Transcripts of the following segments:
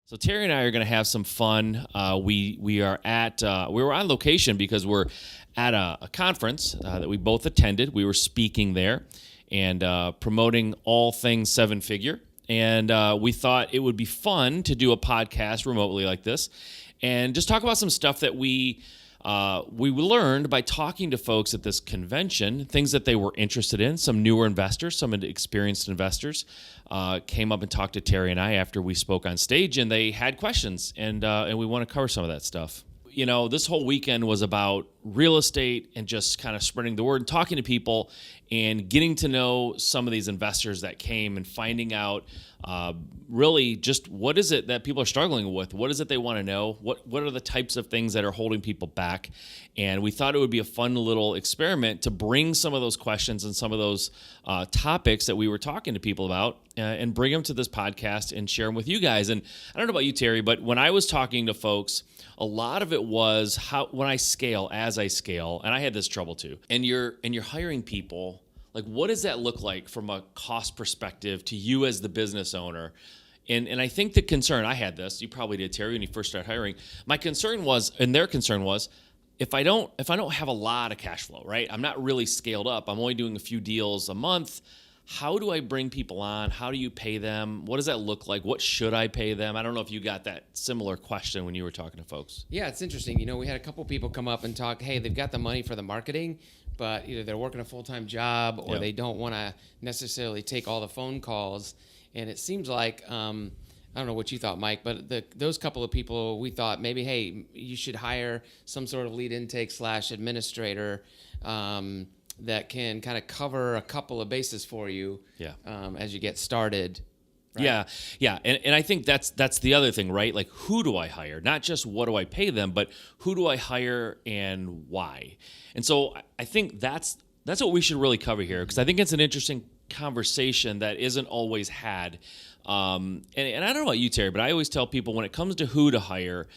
So Terry and I are going to have some fun. We were on location because we're at a conference that we both attended. We were speaking there and promoting all things seven figure. And we thought it would be fun to do a podcast remotely like this and just talk about some stuff that we learned by talking to folks at this convention, things that they were interested in. Some newer investors, some experienced investors came up and talked to Terry and I after we spoke on stage, and they had questions, and we want to cover some of that stuff. You know, this whole weekend was about real estate and just kind of spreading the word and talking to people and getting to know some of these investors that came and finding out really just what is it that people are struggling with? What is it they want to know? What are the types of things that are holding people back? And we thought it would be a fun little experiment to bring some of those questions and some of those topics that we were talking to people about and bring them to this podcast and share them with you guys. And I don't know about you, Terry, but when I was talking to folks, a lot of it was when I scale, as I scale, and I had this trouble too. And you're hiring people, like what does that look like from a cost perspective to you as the business owner? And I think the concern, I had this, you probably did, Terry, when you first started hiring. My concern was, and their concern was, if I don't have a lot of cash flow, right? I'm not really scaled up. I'm only doing a few deals a month. How do I bring people on? How do you pay them? What does that look like? What should I pay them? I don't know if you got that similar question when you were talking to folks. Yeah, it's interesting. You know, we had a couple people come up and talk, hey, they've got the money for the marketing, but either they're working a full-time job or they don't want to necessarily take all the phone calls. And it seems like, I don't know what you thought, Mike, but those couple of people, we thought maybe, hey, you should hire some sort of lead intake / administrator that can kind of cover a couple of bases for you as you get started. Right? Yeah. And I think that's the other thing, right? Like, who do I hire? Not just what do I pay them, but who do I hire and why? And so I think that's what we should really cover here, because I think it's an interesting conversation that isn't always had. And I don't know about you, Terry, but I always tell people when it comes to who to hire,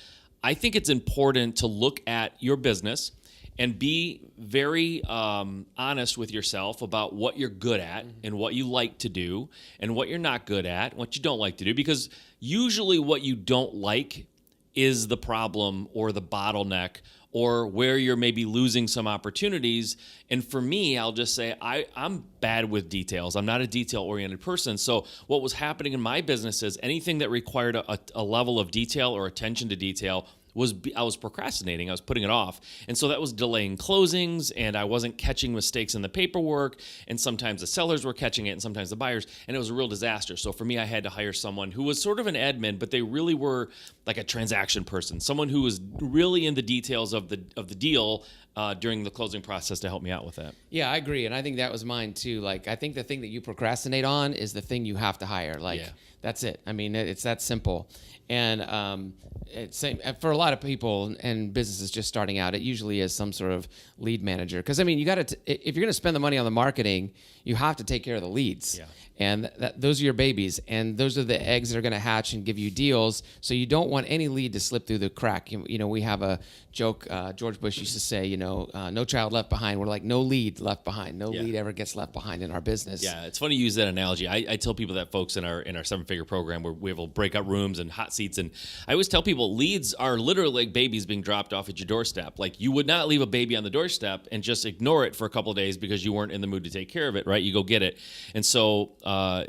I think it's important to look at your business and be very honest with yourself about what you're good at and what you like to do and what you're not good at, what you don't like to do, because usually what you don't like is the problem or the bottleneck or where you're maybe losing some opportunities. And for me, I'll just say I'm bad with details. I'm not a detail-oriented person. So what was happening in my business is anything that required a level of detail or attention to detail I was procrastinating. I was putting it off. And so that was delaying closings, and I wasn't catching mistakes in the paperwork, and sometimes the sellers were catching it and sometimes the buyers, and it was a real disaster. So for me, I had to hire someone who was sort of an admin, but they really were like a transaction person, someone who was really in the details of the deal during the closing process to help me out with that. Yeah, I agree. And I think that was mine too. Like, I think the thing that you procrastinate on is the thing you have to hire. That's it. I mean, it's that simple. And it's same for a lot of people and businesses just starting out. It usually is some sort of lead manager, because I mean, you got to if you're going to spend the money on the marketing, you have to take care of the leads. Yeah. And those are your babies, and those are the eggs that are going to hatch and give you deals. So you don't want any lead to slip through the crack. You know, we have a joke. George Bush used to say, no child left behind. We're like, no lead left behind. No lead ever gets left behind in our business. Yeah, it's funny you use that analogy. I tell people that folks in our seven-figure program where we have breakout rooms and hot seats, and I always tell people leads are literally like babies being dropped off at your doorstep. Like, you would not leave a baby on the doorstep and just ignore it for a couple of days because you weren't in the mood to take care of it, right? You go get it. And so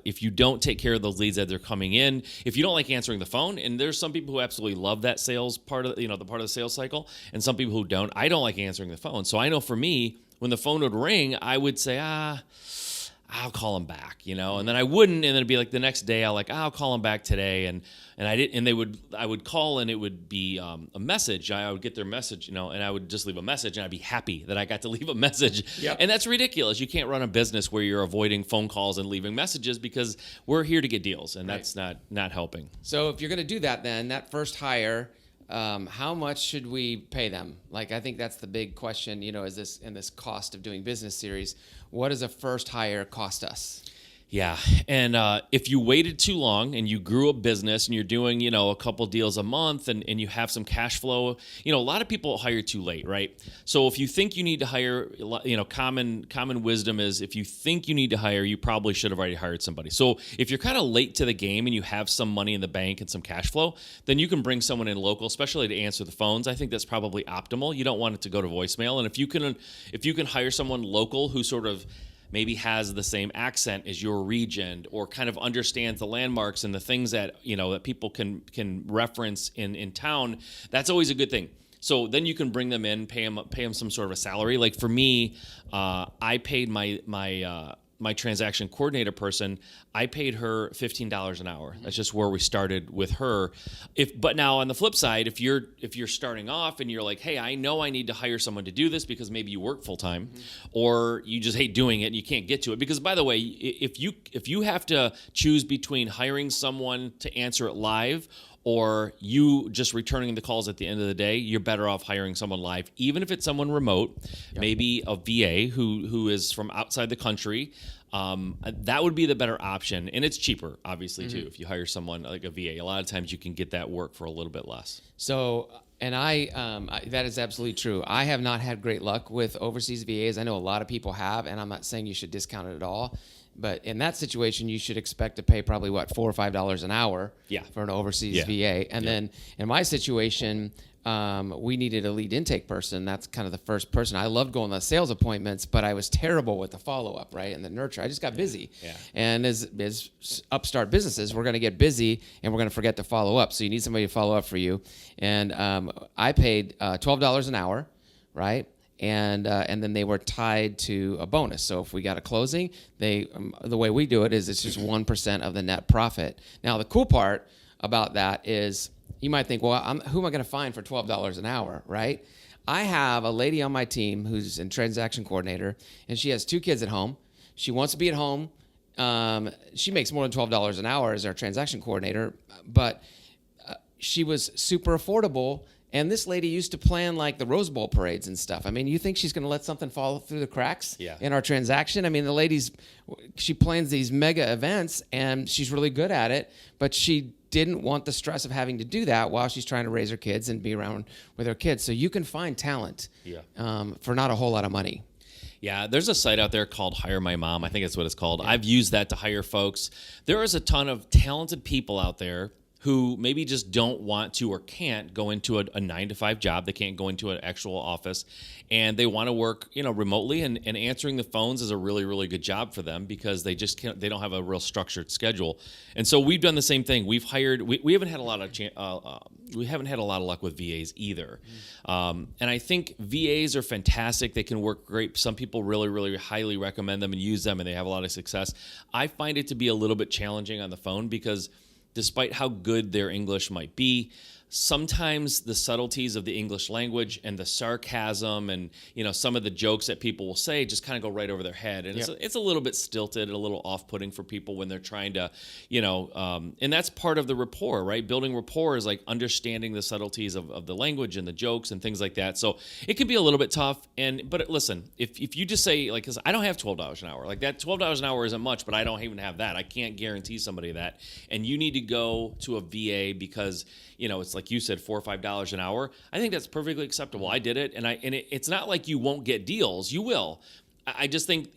if you don't take care of those leads as they're coming in, if you don't like answering the phone, and there's some people who absolutely love that sales part of the part of the sales cycle, and some people who don't. I don't like answering the phone. So I know for me, when the phone would ring, I would say, I'll call them back, and then I wouldn't, and then it'd be like the next day, I'll call them back today, and I didn't, and I would call, and it would be a message. I would get their message, and I would just leave a message, and I'd be happy that I got to leave a message. Yep. And that's ridiculous. You can't run a business where you're avoiding phone calls and leaving messages, because we're here to get deals, and that's not helping. So if you're going to do that, then that first hire, how much should we pay them? Like, I think that's the big question, is this in this cost of doing business series, what does a first hire cost us? Yeah. And if you waited too long and you grew a business and you're doing, a couple deals a month and you have some cash flow, a lot of people hire too late, right? So if you think you need to hire, common wisdom is if you think you need to hire, you probably should have already hired somebody. So if you're kind of late to the game and you have some money in the bank and some cash flow, then you can bring someone in local, especially to answer the phones. I think that's probably optimal. You don't want it to go to voicemail. And if you can hire someone local who sort of maybe has the same accent as your region or kind of understands the landmarks and the things that, that people can reference in town, that's always a good thing. So then you can bring them in, pay them some sort of a salary. Like for me, I paid my transaction coordinator person, I paid her $15 an hour. That's just where we started with her. But now on the flip side, if you're starting off and you're like, hey, I know I need to hire someone to do this because maybe you work full time, or you just hate doing it and you can't get to it. Because by the way, if you have to choose between hiring someone to answer it live or you just returning the calls at the end of the day, you're better off hiring someone live, even if it's someone remote, maybe a VA who is from outside the country. That would be the better option. And it's cheaper, obviously, too, if you hire someone like a VA. A lot of times you can get that work for a little bit less. So, and that is absolutely true. I have not had great luck with overseas VAs. I know a lot of people have, and I'm not saying you should discount it at all. But in that situation, you should expect to pay probably, $4 or $5 an hour for an overseas VA. And then in my situation, we needed a lead intake person. That's kind of the first person. I loved going to sales appointments, but I was terrible with the follow-up, right, and the nurture. I just got busy. Yeah. And as upstart businesses, we're going to get busy, and we're going to forget to follow up. So you need somebody to follow up for you. And I paid $12 an hour, right? And then they were tied to a bonus. So if we got a closing, the way we do it is it's just 1% of the net profit. Now, the cool part about that is you might think, well, who am I going to find for $12 an hour, right? I have a lady on my team who's a transaction coordinator, and she has 2 kids at home. She wants to be at home. She makes more than $12 an hour as our transaction coordinator, but she was super affordable. And this lady used to plan like the Rose Bowl parades and stuff. I mean, you think she's going to let something fall through the cracks in our transaction? I mean, she plans these mega events and she's really good at it, but she didn't want the stress of having to do that while she's trying to raise her kids and be around with her kids. So you can find talent for not a whole lot of money. Yeah, there's a site out there called Hire My Mom. I think that's what it's called. Yeah. I've used that to hire folks. There is a ton of talented people out there who maybe just don't want to or can't go into a 9-to-5 job. They can't go into an actual office, and they want to work, remotely. And answering the phones is a really, really good job for them because they just can't. They don't have a real structured schedule. And so we've done the same thing. We've hired. We haven't had a lot of luck with VAs either. And I think VAs are fantastic. They can work great. Some people really, really highly recommend them and use them, and they have a lot of success. I find it to be a little bit challenging on the phone because despite how good their English might be, sometimes the subtleties of the English language and the sarcasm and some of the jokes that people will say just kind of go right over their head, and it's a little bit stilted, a little off-putting for people when they're trying to, and that's part of the rapport, right? Building rapport is like understanding the subtleties of the language and the jokes and things like that. So it can be a little bit tough. But listen, if you just say because I don't have $12 an hour, like that $12 an hour isn't much, but I don't even have that. I can't guarantee somebody that, and you need to go to a VA because it's like you said, $4 or $5 an hour. I think that's perfectly acceptable. I did it, and it's not like you won't get deals. You will. I just think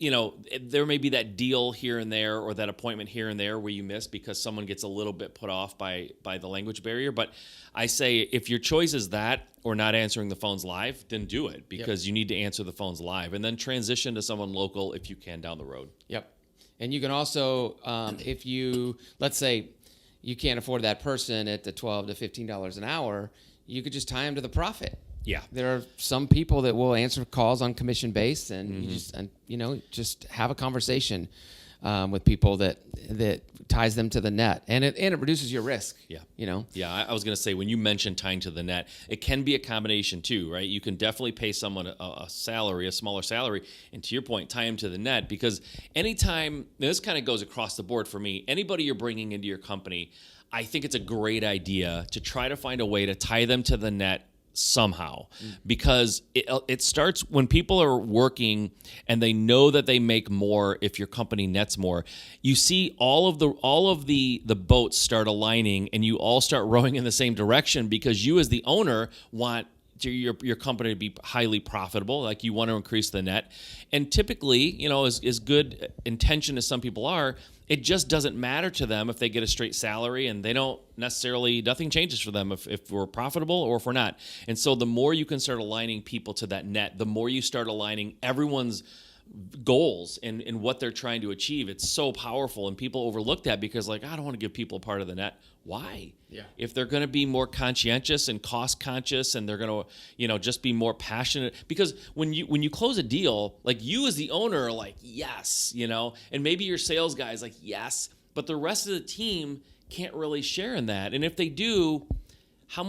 there may be that deal here and there, or that appointment here and there where you miss because someone gets a little bit put off by the language barrier. But I say if your choice is that or not answering the phones live, then do it because you need to answer the phones live, and then transition to someone local if you can down the road. Yep. And you can also, if you let's say you can't afford that person at the $12 to $15 an hour, you could just tie them to the profit. Yeah. There are some people that will answer calls on commission based, and you just have a conversation with people that ties them to the net, and it reduces your risk. Yeah. Yeah. I was going to say, when you mentioned tying to the net, it can be a combination too, right? You can definitely pay someone a salary, a smaller salary, and to your point, tie them to the net, because anytime, this kind of goes across the board for me, anybody you're bringing into your company, I think it's a great idea to try to find a way to tie them to the net somehow, because it starts when people are working and they know that they make more if your company nets more. You see all of the boats start aligning, and you all start rowing in the same direction, because you as the owner want your company to be highly profitable. Like, you want to increase the net. And typically, as good intention as some people are, it just doesn't matter to them if they get a straight salary, and they don't necessarily, nothing changes for them if we're profitable or if we're not. And so the more you can start aligning people to that net, the more you start aligning everyone's goals and what they're trying to achieve. It's so powerful, and people overlook that because, like, I don't want to give people a part of the net. Why? Yeah. If they're going to be more conscientious and cost conscious, and they're going to, just be more passionate, because when you close a deal, like, you as the owner are like, yes, and maybe your sales guy is like, yes, but the rest of the team can't really share in that. And if they do, how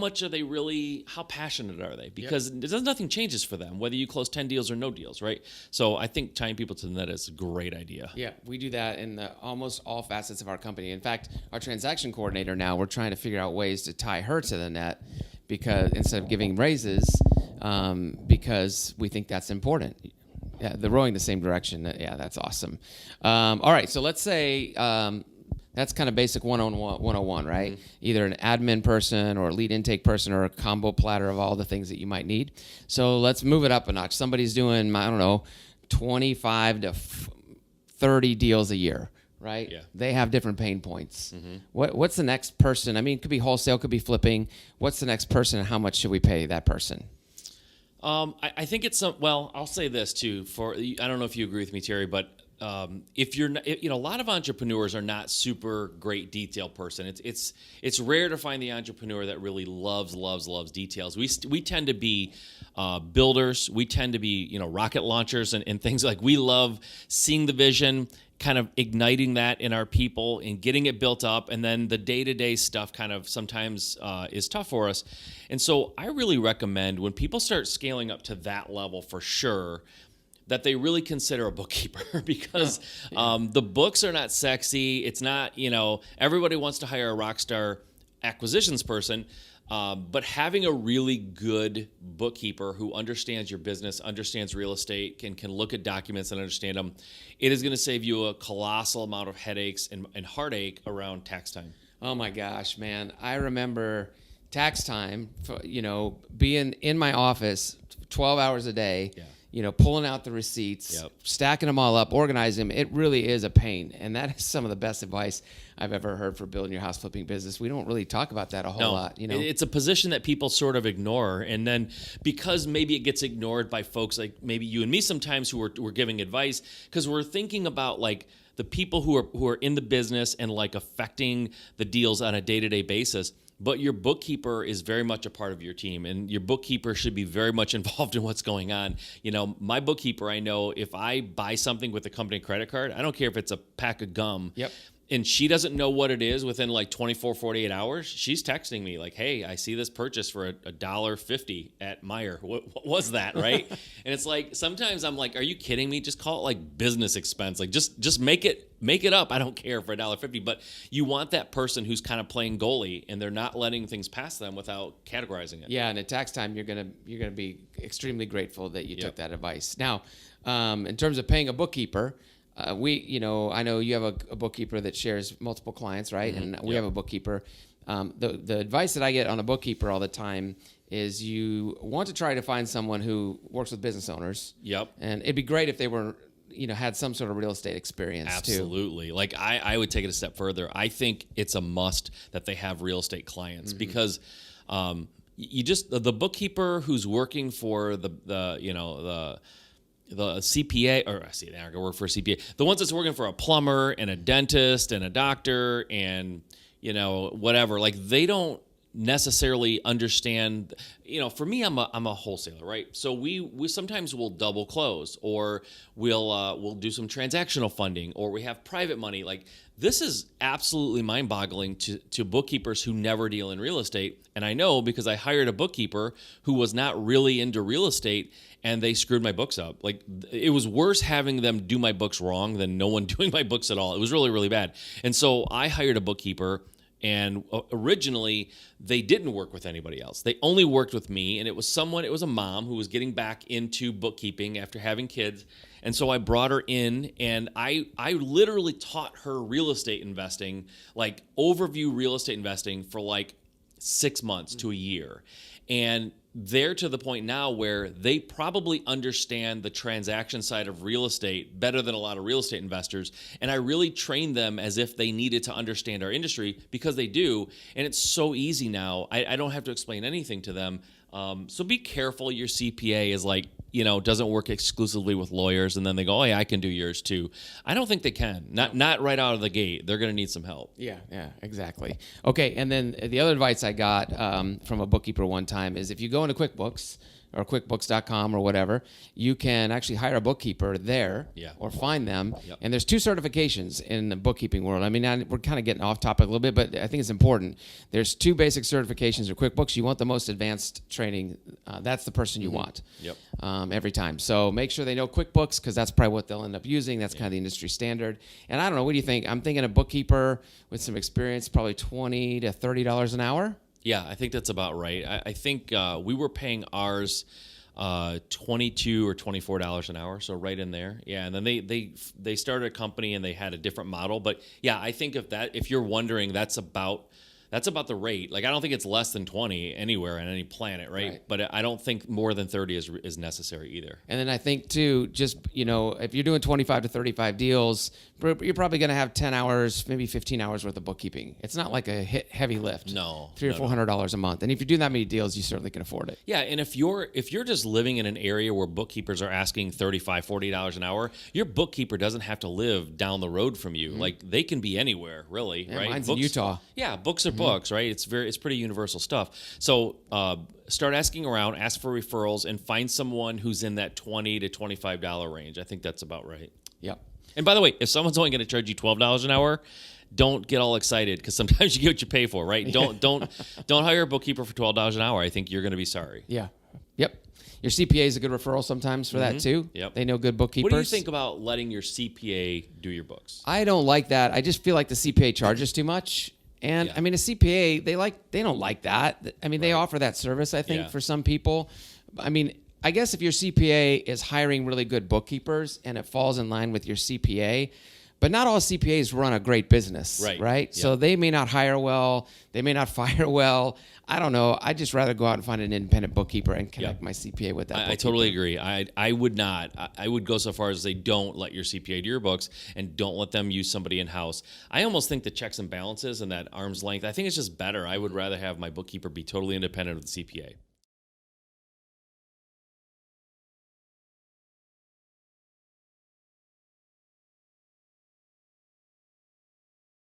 passionate are they? Because nothing changes for them, whether you close 10 deals or no deals, right? So I think tying people to the net is a great idea. Yeah, we do that in almost all facets of our company. In fact, our transaction coordinator now, we're trying to figure out ways to tie her to the net, because instead of giving raises, because we think that's important. Yeah, they're rowing the same direction. Yeah, that's awesome. All right, so let's say... that's kind of basic 101, right? Mm-hmm. Either an admin person or a lead intake person or a combo platter of all the things that you might need. So let's move it up a notch. Somebody's doing, 25 to 30 deals a year, right? Yeah. They have different pain points. Mm-hmm. What's the next person? I mean, it could be wholesale, could be flipping. What's the next person, and how much should we pay that person? I think it's I'll say this too. I don't know if you agree with me, Terry, but if you're not, a lot of entrepreneurs are not super great detail person. It's rare to find the entrepreneur that really loves details. We tend to be builders. We tend to be rocket launchers and things like. We love seeing the vision, kind of igniting that in our people and getting it built up, and then the day-to-day stuff kind of sometimes is tough for us. And so I really recommend, when people start scaling up to that level, for sure, that they really consider a bookkeeper, because the books are not sexy. It's not, everybody wants to hire a rock star acquisitions person, but having a really good bookkeeper who understands your business, understands real estate, can look at documents and understand them, it is going to save you a colossal amount of headaches and heartache around tax time. Oh my gosh, man. I remember tax time, being in my office 12 hours a day. Yeah. Pulling out the receipts, stacking them all up, organizing them. It really is a pain. And that is some of the best advice I've ever heard for building your house flipping business. We don't really talk about that a whole lot. It's a position that people sort of ignore. And then because maybe it gets ignored by folks like maybe you and me sometimes who are giving advice, because we're thinking about like the people who are in the business and like affecting the deals on a day-to-day basis. But your bookkeeper is very much a part of your team, and your bookkeeper should be very much involved in what's going on. My bookkeeper, I know if I buy something with a company credit card, I don't care if it's a pack of gum. Yep. And she doesn't know what it is within like 24, 48 hours. She's texting me like, hey, I see this purchase for $1.50 at Meijer. What was that, right? And it's like, sometimes I'm like, are you kidding me? Just call it like business expense. Like just make it up. I don't care for $1.50. But you want that person who's kind of playing goalie, and they're not letting things pass them without categorizing it. Yeah, and at tax time, you're gonna be extremely grateful that you took that advice. Now, in terms of paying a bookkeeper, I know you have a bookkeeper that shares multiple clients, right? Mm-hmm. And we have a bookkeeper. The advice that I get on a bookkeeper all the time is you want to try to find someone who works with business owners. Yep. And it'd be great if they were, had some sort of real estate experience. Absolutely. Too. Like I would take it a step further. I think it's a must that they have real estate clients, mm-hmm. because the bookkeeper who's working for the CPA, or I see, they're going to work for a CPA. The ones that's working for a plumber and a dentist and a doctor and, whatever, like they don't necessarily understand. For me, I'm a wholesaler, right? So we sometimes will double close, or we'll do some transactional funding, or we have private money. Like, this is absolutely mind-boggling to bookkeepers who never deal in real estate. And I know because I hired a bookkeeper who was not really into real estate, and they screwed my books up. Like, it was worse having them do my books wrong than no one doing my books at all. It was really, really bad. And so I hired a bookkeeper, And originally, they didn't work with anybody else. They only worked with me, and it was a mom who was getting back into bookkeeping after having kids. And so I brought her in, and I literally taught her real estate investing, like overview real estate investing for like 6 months to a year. And they're to the point now where they probably understand the transaction side of real estate better than a lot of real estate investors. And I really trained them as if they needed to understand our industry, because they do. And it's so easy now. I don't have to explain anything to them. So be careful. Your CPA is like, doesn't work exclusively with lawyers, and then they go, oh yeah, I can do yours too. I don't think they can. Not right out of the gate. They're going to need some help. Yeah, exactly. Okay, and then the other advice I got from a bookkeeper one time is, if you go into QuickBooks or QuickBooks.com or whatever, you can actually hire a bookkeeper there, or find them. Yep. And there's 2 certifications in the bookkeeping world. I mean, we're kind of getting off topic a little bit, but I think it's important. There's 2 basic certifications of QuickBooks. You want the most advanced training. That's the person you want. Yep. Every time. So make sure they know QuickBooks, because that's probably what they'll end up using. That's kind of the industry standard. And I don't know, what do you think? I'm thinking a bookkeeper with some experience, probably $20 to $30 an hour. Yeah, I think that's about right. I think we were paying ours $22 or $24 an hour, so right in there. Yeah, and then they started a company and they had a different model. But yeah, I think if you're wondering, that's about the rate. Like, I don't think it's less than 20 anywhere on any planet, right? But I don't think more than 30 is necessary either. And then I think too, just, if you're doing 25 to 35 deals, you're probably going to have 10 hours, maybe 15 hours worth of bookkeeping. It's not like a heavy lift. No. $300 or $400 a month. And if you're doing that many deals, you certainly can afford it. Yeah, and if you're just living in an area where bookkeepers are asking $35, $40 an hour, your bookkeeper doesn't have to live down the road from you. Like, they can be anywhere, really, right? Mine's in Utah. Yeah, books are books, right? It's pretty universal stuff. So start asking around, ask for referrals, and find someone who's in that $20 to $25 range. I think that's about right. Yep. And by the way, if someone's only going to charge you $12 an hour, don't get all excited, because sometimes you get what you pay for, right? Don't hire a bookkeeper for $12 an hour. I think you're going to be sorry. Yeah. Yep. Your CPA is a good referral sometimes for that too. Yep. They know good bookkeepers. What do you think about letting your CPA do your books? I don't like that. I just feel like the CPA charges too much. And I mean, a CPA, they don't like that. I mean, they offer that service, I think, for some people. I mean, I guess if your CPA is hiring really good bookkeepers and it falls in line with your CPA, but not all CPAs run a great business, right? So they may not hire well, they may not fire well. I don't know. I'd just rather go out and find an independent bookkeeper and connect my CPA with that. I totally agree. I would not. I would go so far as to say, don't let your CPA do your books, and don't let them use somebody in-house. I almost think the checks and balances and that arm's length, I think it's just better. I would rather have my bookkeeper be totally independent of the CPA.